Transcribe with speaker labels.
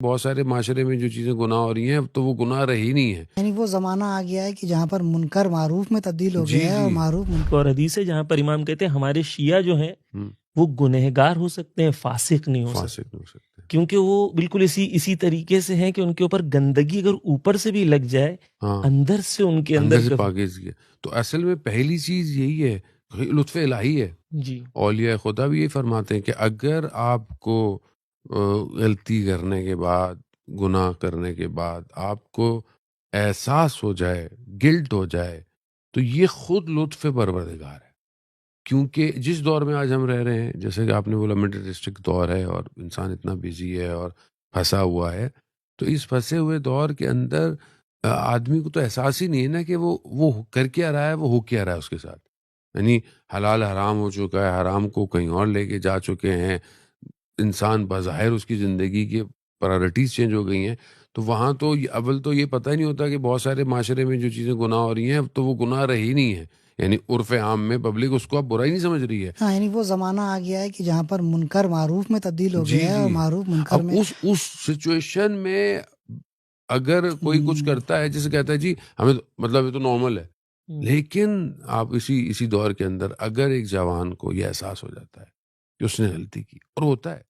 Speaker 1: بہت سارے معاشرے میں جو چیزیں گناہ ہو رہی ہیں اب تو وہ گناہ رہی نہیں ہے.
Speaker 2: یعنی وہ زمانہ آ گیا ہے کہ جہاں پر منکر معروف میں تبدیل ہو گیا ہے اور معروف منکر.
Speaker 3: اور حدیث ہے جہاں پر امام کہتے ہیں ہمارے شیعہ جو ہیں وہ گنہگار ہو سکتے ہیں، فاسق نہیں ہو سکتے، کیونکہ وہ بالکل اسی طریقے سے ہیں کہ ان کے اوپر گندگی اگر اوپر سے بھی لگ جائے اندر سے ان کے اندر
Speaker 1: سے پاکیزگی ہے. تو اصل میں پہلی چیز یہی ہے، لطف الہی ہے.
Speaker 3: جی
Speaker 1: اولیاء خدا بھی یہ فرماتے ہیں کہ اگر آپ کو غلطی کرنے کے بعد، گناہ کرنے کے بعد آپ کو احساس ہو جائے، گلٹ ہو جائے، تو یہ خود لطف پروردگار ہے. کیونکہ جس دور میں آج ہم رہ رہے ہیں، جیسے کہ آپ نے بولا مٹیریلسٹک دور ہے اور انسان اتنا بزی ہے اور پھنسا ہوا ہے، تو اس پھنسے ہوئے دور کے اندر آدمی کو تو احساس ہی نہیں ہے نا کہ وہ کر کیا رہا ہے، وہ ہو کیا رہا ہے اس کے ساتھ. یعنی حلال حرام ہو چکا ہے، حرام کو کہیں اور لے کے جا چکے ہیں، انسان بظاہر اس کی زندگی کی پرائرٹیز چینج ہو گئی ہیں. تو وہاں تو اول تو یہ پتہ ہی نہیں ہوتا کہ بہت سارے معاشرے میں جو چیزیں گناہ ہو رہی ہیں اب تو وہ گناہ رہی نہیں ہے. یعنی عرف عام میں پبلک اس کو اب برا ہی نہیں سمجھ رہی ہے.
Speaker 2: ہاں، یعنی وہ زمانہ آ گیا ہے کہ جہاں پر منکر معروف میں تبدیل ہو گیا ہے اور معروف منکر
Speaker 1: اب
Speaker 2: میں.
Speaker 1: اس سچویشن میں اگر کوئی کچھ کرتا ہے جسے کہتا ہے جی ہمیں مطلب یہ تو نارمل ہے، لیکن آپ اسی دور کے اندر اگر ایک جوان کو یہ احساس ہو جاتا ہے کہ اس نے غلطی کی، اور ہوتا ہے